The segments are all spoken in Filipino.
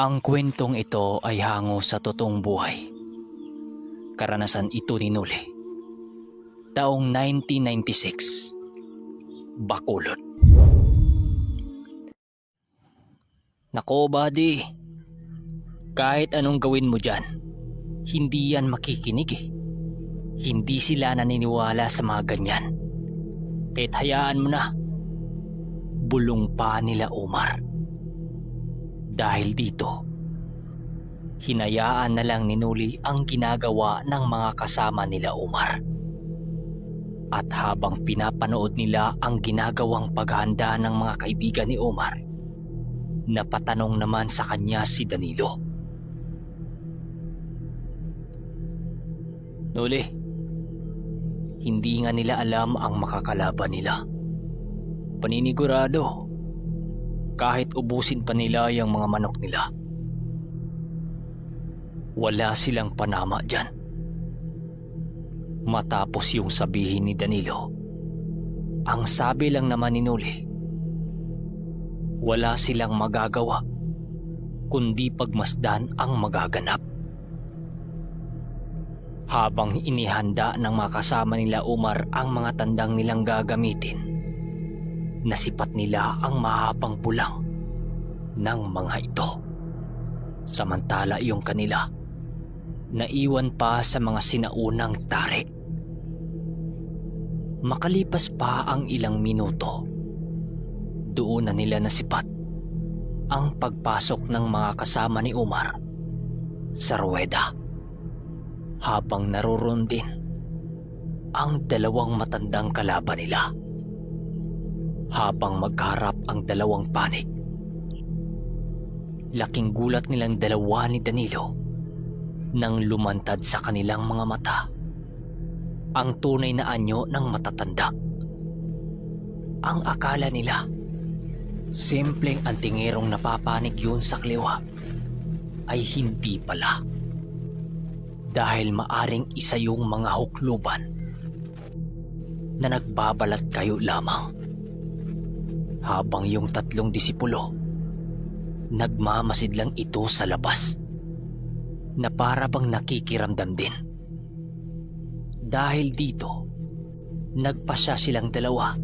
Ang kwentong ito ay hango sa totoong buhay. Karanasan ito ni Noli. Taong 1996, Bacolod. Nako, buddy. Kahit anong gawin mo dyan, hindi yan makikinig eh. Hindi sila naniniwala sa mga ganyan. Kahit hayaan mo na. Bulong pa nila Omar. Dahil dito, hinayaan na lang ni Noli ang ginagawa ng mga kasama nila Omar. At habang pinapanood nila ang ginagawang paghahanda ng mga kaibigan ni Omar, napatanong naman sa kanya si Danilo. Noli, hindi nga nila alam ang makakalaban nila. Paninigurado, kahit ubusin pa nila yung mga manok nila, wala silang panama dyan. Matapos yung sabihin ni Danilo, ang sabi lang naman ni Noli, wala silang magagawa kundi pagmasdan ang magaganap. Habang inihanda ng mga kasama nila Omar ang mga tandang nilang gagamitin, nasipat nila ang mahabang pulang ng mga ito. Samantala yung kanila, naiwan pa sa mga sinaunang tari. Makalipas pa ang ilang minuto, doon na nila nasipat ang pagpasok ng mga kasama ni Omar sa ruweda. Habang naroon din ang dalawang matandang kalaban nila. Habang magharap ang dalawang panig, laking gulat nilang dalawa ni Danilo nang lumantad sa kanilang mga mata ang tunay na anyo ng matatanda. Ang akala nila, simpleng antingerong napapanig yun sa kliwa, ay hindi pala. Dahil maaring isa yung mga hukluban na nagbabalat kayo lamang. Habang yung tatlong disipulo, nagmamasid lang ito sa labas na para bang nakikiramdam din. Dahil dito, nagpasya silang dalawa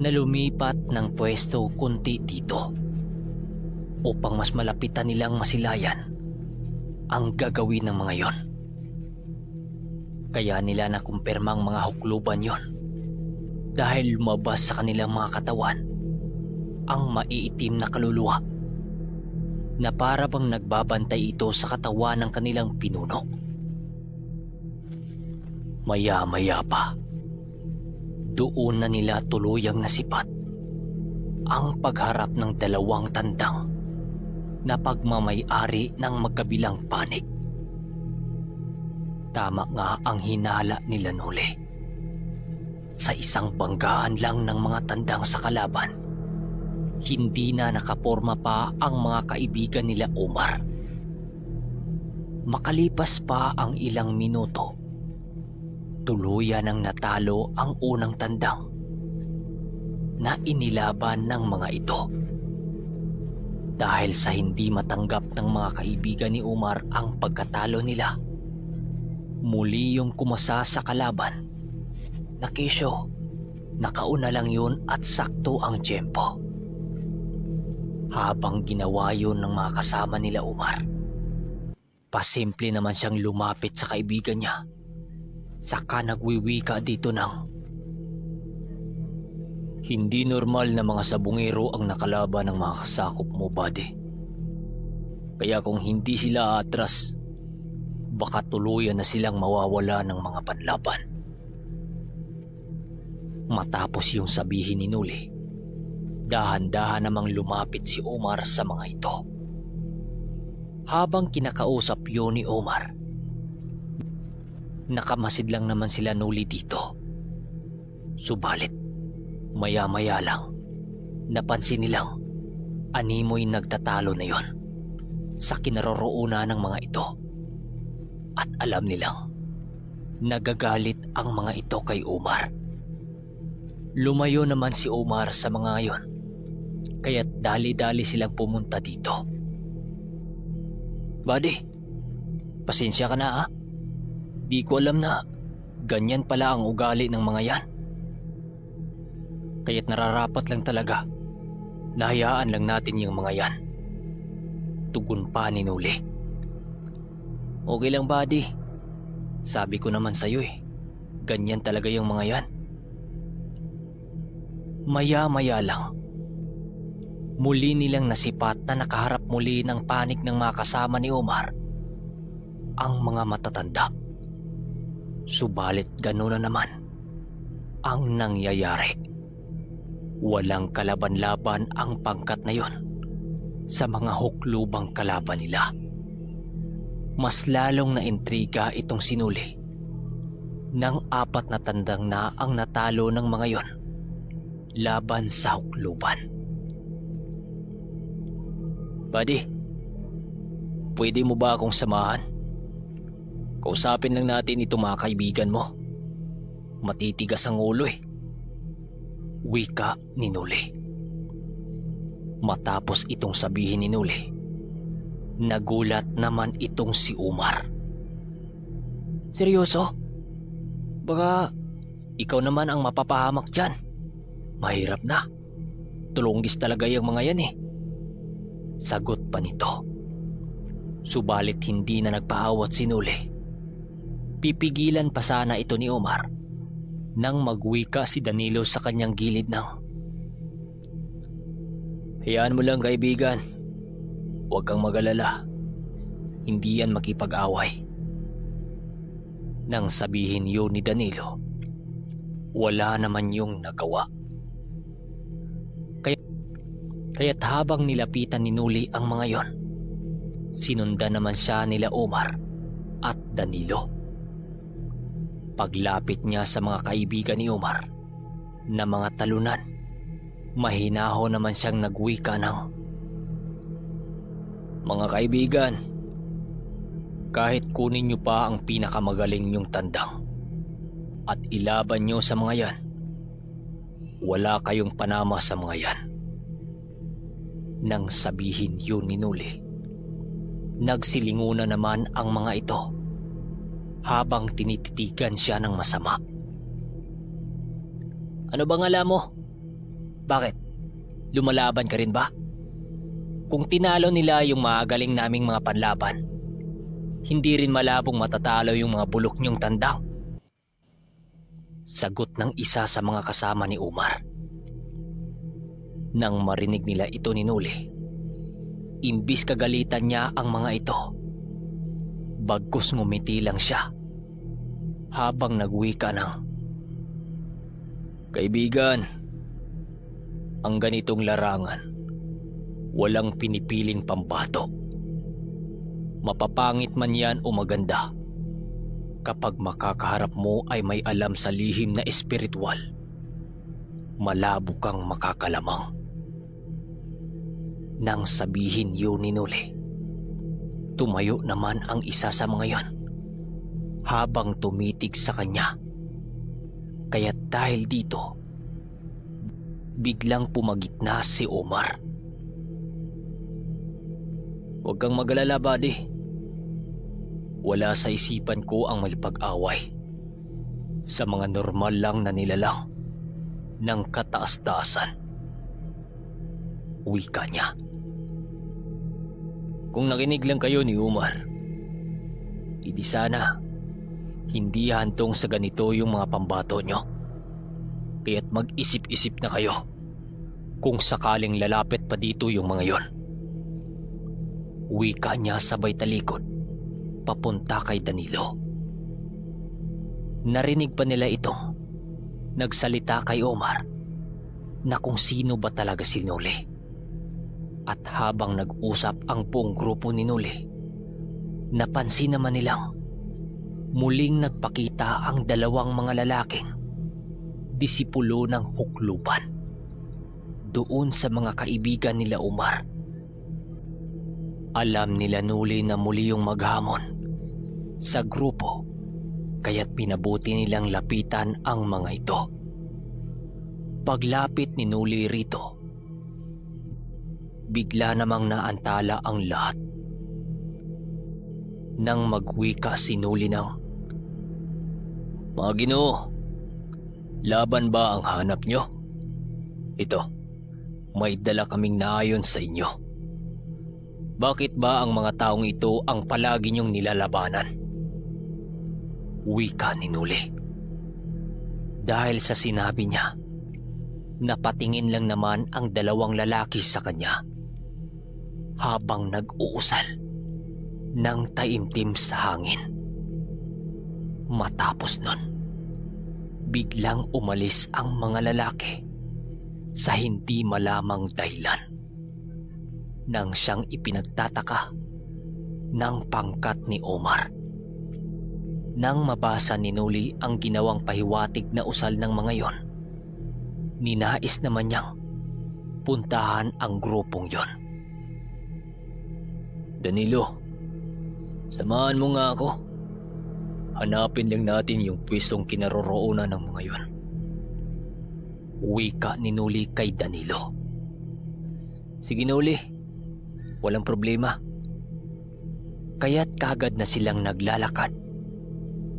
na lumipat ng pwesto kunti dito upang mas malapitan nilang masilayan ang gagawin ng mga yon. Kaya nila nakumpirmang mga hukluban yon dahil lumabas sa kanilang mga katawan ang maiitim na kaluluwa na para bang nagbabantay ito sa katawan ng kanilang pinuno. Maya-maya pa, doon na nila tuluyang nasipat ang pagharap ng dalawang tandang na pagmamay-ari ng magkabilang panig. Tama nga ang hinala nila Noli. Sa isang banggaan lang ng mga tandang sa kalaban, hindi na nakaporma pa ang mga kaibigan nila Omar. Makalipas pa ang ilang minuto, tuluyan ang natalo ang unang tandang na inilaban ng mga ito. Dahil sa hindi matanggap ng mga kaibigan ni Omar ang pagkatalo nila, muli yung kumasa sa kalaban na kesyo, nakauna lang yun at sakto ang tiyempo. Habang ginawa yun ng mga kasama nila Omar, pasimple naman siyang lumapit sa kaibigan niya. Saka nagwiwika dito ng, hindi normal na mga sabungero ang nakalaban ng mga kasakop mo, buddy. Kaya kung hindi sila atras, baka tuluyan na silang mawawala ng mga panlaban. Matapos yung sabihin ni Noli, dahan-dahan namang lumapit si Omar sa mga ito. Habang kinakausap yun ni Omar, nakamasid lang naman sila Noli dito. Subalit, maya-maya lang, napansin nilang animoy nagtatalo na yon sa kinaroroonan ng mga ito. At alam nilang nagagalit ang mga ito kay Omar. Lumayo naman si Omar sa mga yon, kaya't dali-dali silang pumunta dito Buddy, pasensya ka na ha. Di ko alam na ganyan pala ang ugali ng mga yan. Kaya't nararapat lang talaga na hayaan lang natin yung mga yan. Tugon pa ni Nuli. Okay lang buddy. Sabi ko naman sa'yo ganyan talaga yung mga yan. Maya-maya lang, muli nilang nasipat na nakaharap muli ng panig ng mga kasama ni Omar ang mga matatanda. Subalit gano'n na naman ang nangyayari. Walang kalaban-laban ang pangkat na yon sa mga huklubang kalaban nila. Mas lalong na intriga itong sinuli ng 4 na tandang na ang natalo ng mga yon laban sa hukluban. Buddy, pwede mo ba akong samahan? Kausapin lang natin itong mga kaibigan mo. Matitigas ang ulo Wika ni Nuli. Matapos itong sabihin ni Nuli, nagulat naman itong si Umar. Seryoso? Baka ikaw naman ang mapapahamak dyan. Mahirap na. Tulunggis talaga yung mga yan Sagot pa nito. Subalit hindi na nagpaawat si Nuli. Pipigilan pa sana ito ni Omar nang magwika si Danilo sa kanyang gilid ng, hayaan mo lang kaibigan. Huwag kang mag-alala. Hindi yan makipag-away. Nang sabihin yun ni Danilo, wala naman yung nagawa. Kaya't habang nilapitan ni Nuli ang mga yon, sinundan naman siya nila Omar at Danilo. Paglapit niya sa mga kaibigan ni Omar na mga talunan, mahinaho naman siyang nagwika ng, mga kaibigan, kahit kunin niyo pa ang pinakamagaling niyong tandang at ilaban niyo sa mga yan, wala kayong panama sa mga yan. Nang sabihin yun ni Nuli, nagsilingunan naman ang mga ito habang tinititigan siya ng masama. Ano bang alam mo? Bakit? Lumalaban ka rin ba? Kung tinalo nila yung magaling naming mga panlaban, hindi rin malabong matatalo yung mga bulok niyong tandang. Sagot ng isa sa mga kasama ni Umar. Nang marinig nila ito ni Nuli, imbis kagalitan niya ang mga ito, bagkus ngumiti lang siya habang nagwika ng, kaibigan, ang ganitong larangan, walang pinipiling pambato. Mapapangit man yan o maganda, kapag makakaharap mo ay may alam sa lihim na espiritual, malabo kang makakalamang. Nang sabihin yun ni Nuli, tumayo naman ang isa sa mga yon habang tumitig sa kanya. Kaya't dahil dito, biglang pumagitna si Omar. Huwag kang mag-alala, buddy. Wala sa isipan ko ang makipag-away sa mga normal lang na nilalang ng kataas-taasan. Wika niya. Kung nakinig lang kayo ni Umar, hindi sana hindi hantong sa ganito yung mga pambato nyo. Kaya't mag-isip-isip na kayo kung sakaling lalapit pa dito yung mga yon. Wika niya sabay talikod papunta kay Danilo. Narinig pa nila itong nagsalita kay Omar na kung sino ba talaga si Nuli. At habang nag-usap ang buong grupo ni Nuli, napansin naman nilang muling nagpakita ang dalawang mga lalaking disipulo ng hukluban doon sa mga kaibigan nila Omar. Alam nila Nuli na muli yung maghamon sa grupo, kaya't pinabuti nilang lapitan ang mga ito. Paglapit ni Nuli rito, bigla namang naantala ang lahat. nang magwika si Nuli ng, "Mga Ginoo, laban ba ang hanap nyo? Ito, may dala kaming naayon sa inyo. Bakit ba ang mga taong ito ang palagi niyong nilalabanan?" Wika ni Nuli. Dahil sa sinabi niya, napatingin lang naman ang dalawang lalaki sa kanya habang nag-uusal ng taimtim sa hangin. Matapos nun, biglang umalis ang mga lalaki sa hindi malamang dahilan nang siyang ipinagtataka ng pangkat ni Omar. Nang mabasa ni Nuli ang ginawang pahiwatig na usal ng mga yon, ninais naman niyang puntahan ang grupong yon. "Danilo, samahan mo nga ako. Hanapin lang natin yung pwestong kinaroroonan ng mga yon." Wika ni Nuli kay Danilo. "Sige Nuli, walang problema." Kaya't kagad na silang naglalakad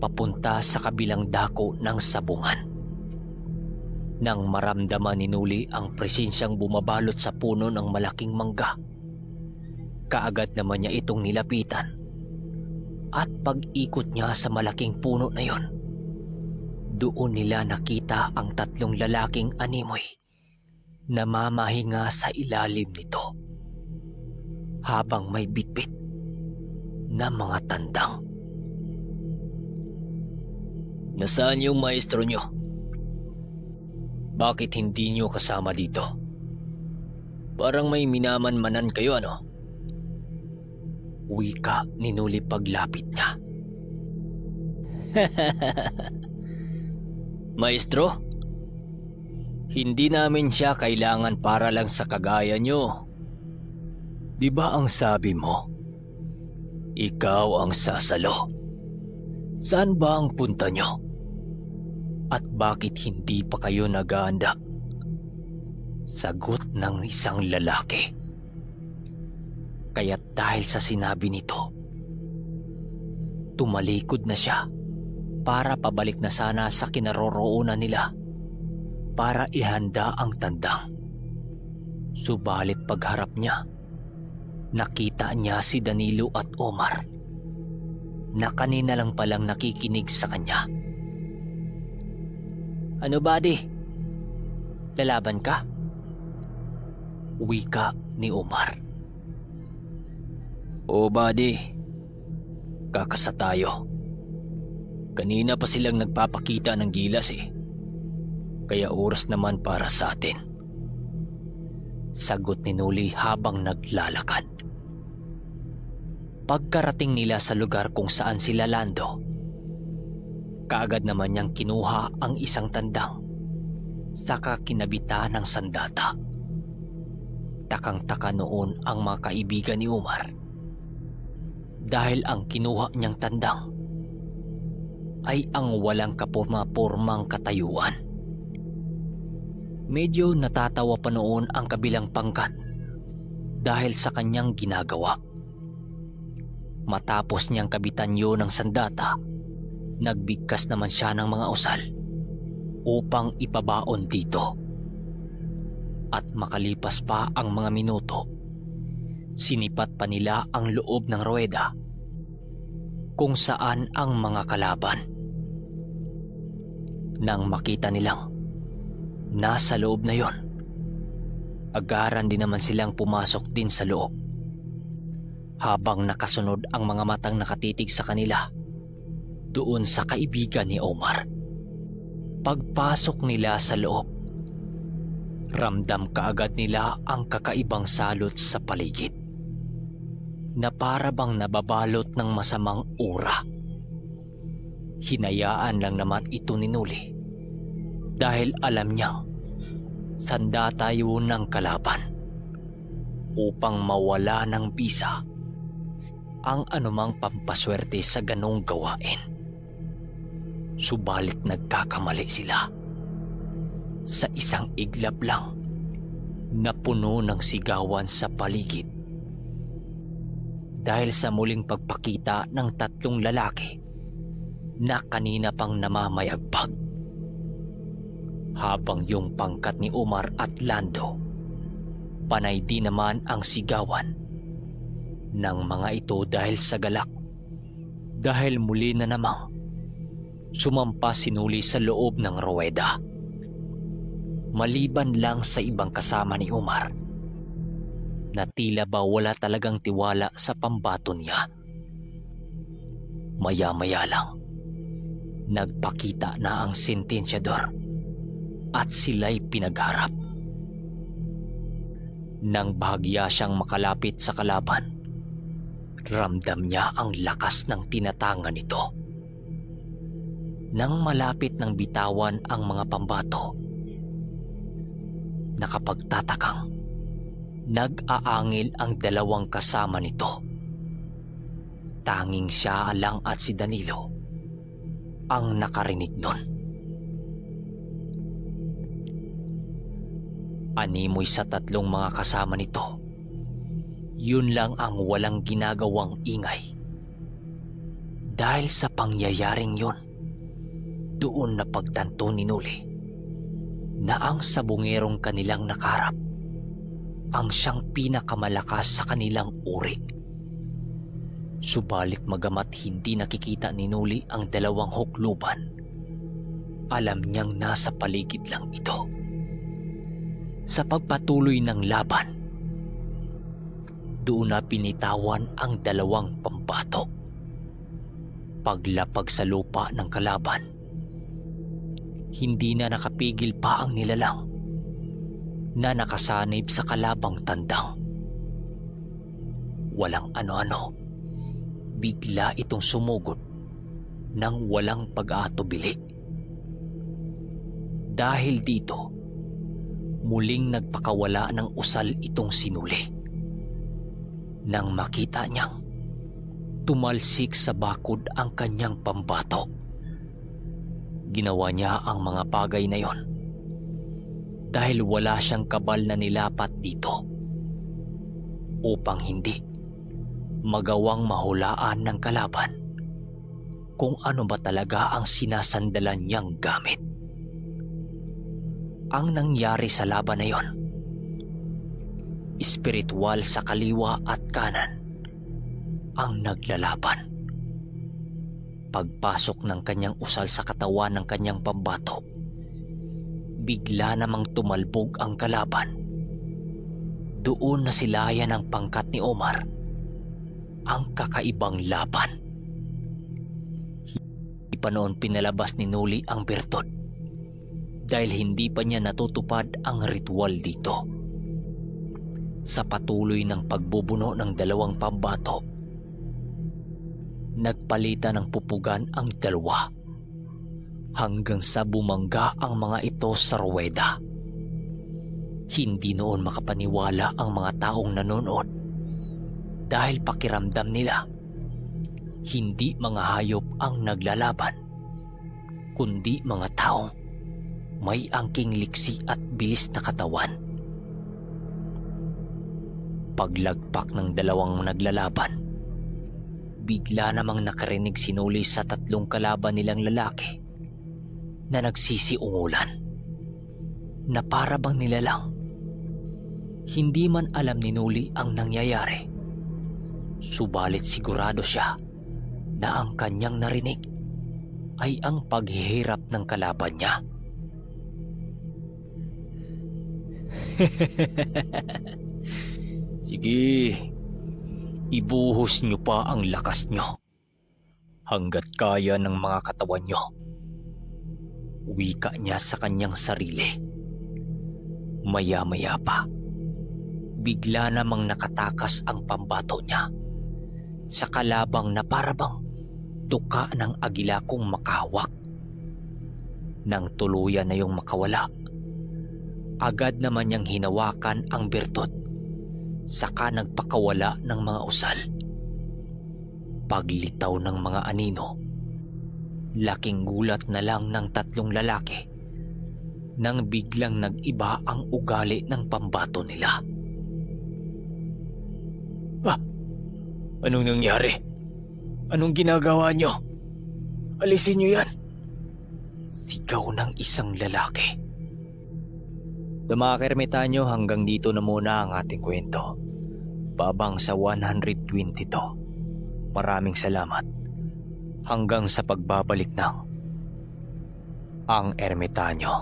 papunta sa kabilang dako ng sabungan. Nang maramdaman ni Nuli ang presensyang bumabalot sa puno ng malaking mangga, kaagad naman niya itong nilapitan. At pag-ikot niya sa malaking puno na yon, doon nila nakita ang tatlong lalaking animoy na mamahinga sa ilalim nito habang may bitbit na mga tandang. "Nasaan yung maestro nyo? Bakit hindi nyo kasama dito? Parang may minamanmanan kayo, ano?" Wika ni Nuli paglapit niya. "Maestro, hindi namin siya kailangan para lang sa kagaya nyo. Di ba ang sabi mo, ikaw ang sasalo? Saan ba ang punta nyo? At bakit hindi pa kayo naghahanda?" Sagot ng isang lalaki. Kaya't dahil sa sinabi nito, tumalikod na siya para pabalik na sana sa kinaroroonan nila para ihanda ang tandang. Subalit pagharap niya, nakita niya si Danilo at Omar na kanina lang palang nakikinig sa kanya. "Ano buddy? Lalaban ka?" Wika ni Omar. "Oo buddy, kakasa tayo. Kanina pa silang nagpapakita ng gilas eh. Kaya oras naman para sa atin." Sagot ni Nuli habang naglalakad. Pagkarating nila sa lugar kung saan sila lando, kaagad naman niyang kinuha ang isang tandang saka kinabitan ng sandata. Takang-taka noon ang mga kaibigan ni Omar dahil ang kinuha niyang tandang ay ang walang kapurma-purmang katayuan. Medyo natatawa pa noon ang kabilang pangkat dahil sa kanyang ginagawa. Matapos niyang kabitan yun ng sandata, nagbigkas naman siya ng mga usal upang ipabaon dito. At makalipas pa ang mga minuto, sinipat pa nila ang loob ng ruweda kung saan ang mga kalaban. Nang makita nilang nasa loob na yon, agaran din naman silang pumasok din sa loob. Habang nakasunod ang mga matang nakatitig sa kanila doon sa kaibigan ni Omar. Pagpasok nila sa loob, ramdam kaagad nila ang kakaibang salot sa paligid na para bang nababalot ng masamang aura. Hinayaan lang naman ito ni Nuli dahil alam niyang sandata yun ng kalaban upang mawala ng bisa ang anumang pampaswerte sa ganong gawain. Subalit nagkakamali sila. Sa isang iglap lang na puno ng sigawan sa paligid, dahil sa muling pagpakita ng tatlong lalaki na kanina pang namamayagpag. Habang yung pangkat ni Umar at Lando, panay di naman ang sigawan ng mga ito dahil sa galak, dahil muli na namang sumampas si Nuli sa loob ng ruweda. Maliban lang sa ibang kasama ni Umar na tila ba wala talagang tiwala sa pambato niya. Maya-maya lang, nagpakita na ang sentensyador at sila'y pinagharap. Nang bahagya siyang makalapit sa kalaban, ramdam niya ang lakas ng tinatangan nito. Nang malapit ng bitawan ang mga pambato, nakapagtatakang nag-aangil ang dalawang kasama nito. Tanging siya lang at si Danilo ang nakarinig nun. Animoy sa tatlong mga kasama nito, yun lang ang walang ginagawang ingay. Dahil sa pangyayaring yun, doon napagtanto ni Nuli na ang sabungerong kanilang nakarap ang siyang pinakamalakas sa kanilang uri. Subalit magamat hindi nakikita ni Nuli ang dalawang hukluban, alam niyang nasa paligid lang ito. Sa pagpatuloy ng laban, doon na pinitawan ang dalawang pambato. Paglapag sa lupa ng kalaban, hindi na nakapigil pa ang nilalang na nakasanib sa kalabang tandang. Walang ano-ano, bigla itong sumugod nang walang pag-aatubili. Dahil dito, muling nagpakawala ng usal itong si Nuli. Nang makita niyang tumalsik sa bakod ang kanyang pambato, ginawa niya ang mga bagay na yon dahil wala siyang kabal na nilapat dito upang hindi magawang mahulaan ng kalaban kung ano ba talaga ang sinasandalan niyang gamit. Ang nangyari sa laban na yon, espiritual sa kaliwa at kanan ang naglalaban. Pagpasok ng kanyang usal sa katawan ng kanyang pambato, bigla namang tumalbog ang kalaban. Doon na silayan ng pangkat ni Omar ang kakaibang laban. Hindi pa noon pinalabas ni Nuli ang bertod dahil hindi pa niya natutupad ang ritual dito. Sa patuloy ng pagbubuno ng dalawang pambato, nagpalitan ng pupugan ang dalawa hanggang sa bumangga ang mga ito sa ruweda. Hindi noon makapaniwala ang mga taong nanonood dahil pakiramdam nila hindi mga hayop ang naglalaban, kundi mga taong may angking liksi at bilis na katawan. Paglagpak ng dalawang naglalaban, bigla namang nakarinig si Nuli sa tatlong kalaban nilang lalaki na nagsisiungulan, na para bang nilalang. Hindi man alam ni Nuli ang nangyayari, subalit sigurado siya na ang kanyang narinig ay ang paghihirap ng kalaban niya. Sige, ibuhos niyo pa ang lakas niyo hanggat kaya ng mga katawan niyo, wika niya sa kanyang sarili. Maya-maya pa, bigla namang nakatakas ang pambato niya sa kalabang na parabang tuka ng agilakong makahawak. Nang tuluyan na yung makawala, agad naman niyang hinawakan ang bertod, saka nagpakawala ng mga usal. Paglitaw ng mga anino, laking gulat na lang ng tatlong lalaki nang biglang nag-iba ang ugali ng pambato nila. Anong nangyari? Anong ginagawa nyo? Alisin nyo yan! Sigaw ng isang lalaki. Mga ka-ermitanyo, hanggang dito na muna ang ating kwento. Babang sa 120 to. Maraming salamat. Hanggang sa pagbabalik ng Ang Ermitanyo.